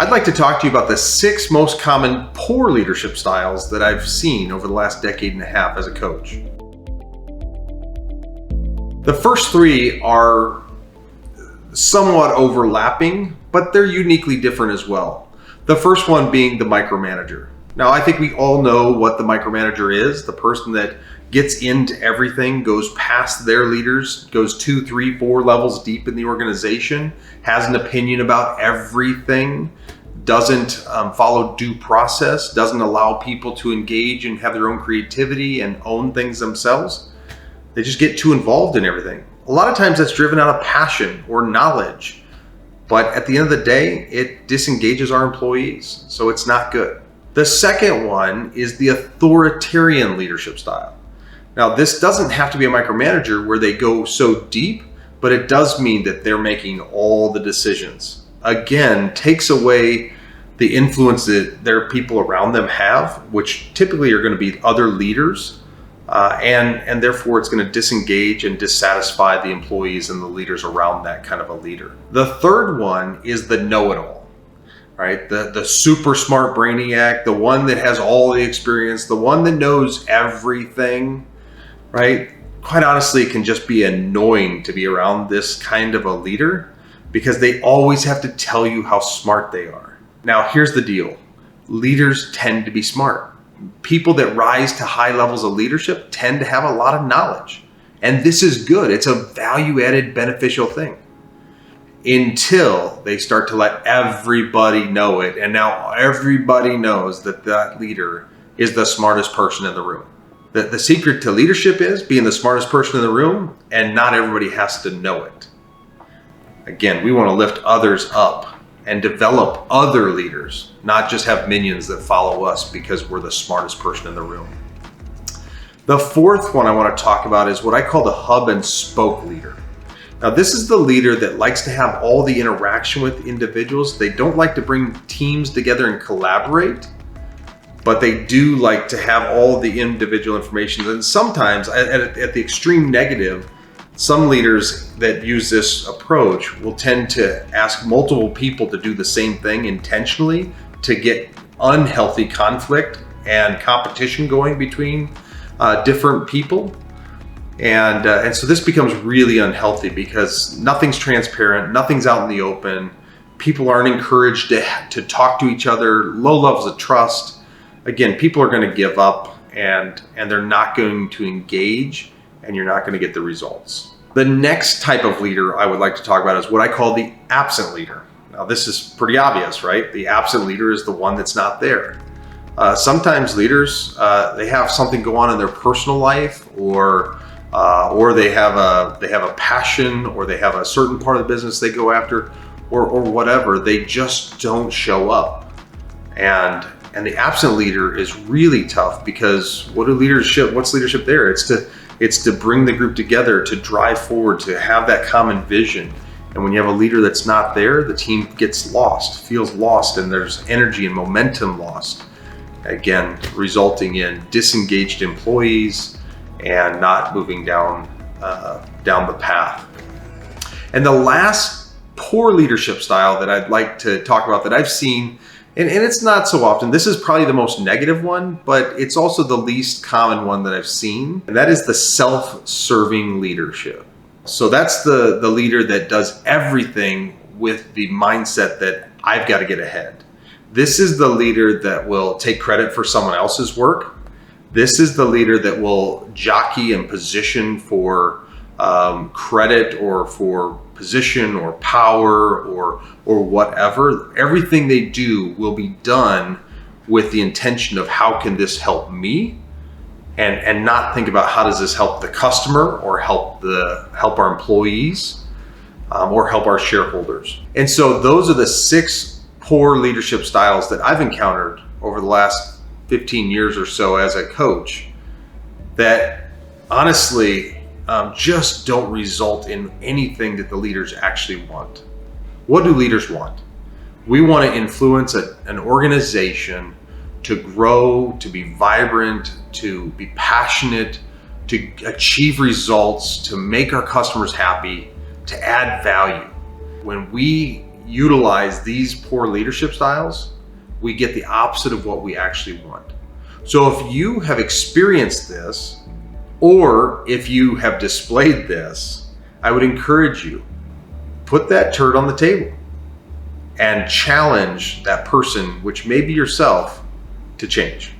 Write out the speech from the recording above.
I'd like to talk to you about the 6 most common poor leadership styles that I've seen over the last decade and a half as a coach. The first 3 are somewhat overlapping, but they're uniquely different as well. The first one being the micromanager. Now, I think we all know what the micromanager is, the person that gets into everything, goes past their leaders, goes 2, 3, 4 levels deep in the organization, has an opinion about everything, doesn't follow due process, doesn't allow people to engage and have their own creativity and own things themselves. They just get too involved in everything. A lot of times that's driven out of passion or knowledge, but at the end of the day, it disengages our employees, so it's not good. The second one is the authoritarian leadership style. Now, this doesn't have to be a micromanager where they go so deep, but it does mean that they're making all the decisions. Again, takes away the influence that their people around them have, which typically are going to be other leaders, and therefore it's going to disengage and dissatisfy the employees and the leaders around that kind of a leader. The third one is the know-it-all, right? The super smart brainiac, the one that has all the experience, the one that knows everything, right? Quite honestly, it can just be annoying to be around this kind of a leader because they always have to tell you how smart they are. Now, here's the deal. Leaders tend to be smart. People that rise to high levels of leadership tend to have a lot of knowledge. And this is good. It's a value-added, beneficial thing until they start to let everybody know it. And now everybody knows that that leader is the smartest person in the room. The secret to leadership is being the smartest person in the room, and not everybody has to know it. Again, we want to lift others up and develop other leaders, not just have minions that follow us because we're the smartest person in the room. The fourth one I want to talk about is what I call the hub and spoke leader. Now, this is the leader that likes to have all the interaction with individuals. They don't like to bring teams together and collaborate, but they do like to have all the individual information. And sometimes, at the extreme negative, some leaders that use this approach will tend to ask multiple people to do the same thing intentionally to get unhealthy conflict and competition going between different people. And so this becomes really unhealthy because nothing's transparent, nothing's out in the open. People aren't encouraged to talk to each other, low levels of trust. Again, people are going to give up and they're not going to engage, and you're not going to get the results. The next type of leader I would like to talk about is what I call the absent leader. Now, this is pretty obvious, right? The absent leader is the one that's not there. Sometimes leaders, they have something go on in their personal life, or they have a passion, or they have a certain part of the business they go after, or whatever. They just don't show up. And the absent leader is really tough because what's leadership there? It's to bring the group together, to drive forward, to have that common vision. And when you have a leader that's not there, the team gets lost, feels lost, and there's energy and momentum lost. Again, resulting in disengaged employees and not moving down the path. And the last poor leadership style that I'd like to talk about that I've seen, and it's not so often, this is probably the most negative one, but it's also the least common one that I've seen, and that is the self-serving leadership. So that's the leader that does everything with the mindset that I've got to get ahead. This is the leader that will take credit for someone else's work. This is the leader that will jockey and position for credit or for position or power or whatever. Everything they do will be done with the intention of how can this help me, and not think about how does this help the customer or help our employees or help our shareholders. And so those are the 6 poor leadership styles that I've encountered over the last 15 years or so as a coach that honestly just don't result in anything that the leaders actually want. What do leaders want? We want to influence an organization to grow, to be vibrant, to be passionate, to achieve results, to make our customers happy, to add value. When we utilize these poor leadership styles, we get the opposite of what we actually want. So if you have experienced this, or if you have displayed this, I would encourage you, put that turd on the table and challenge that person, which may be yourself, to change.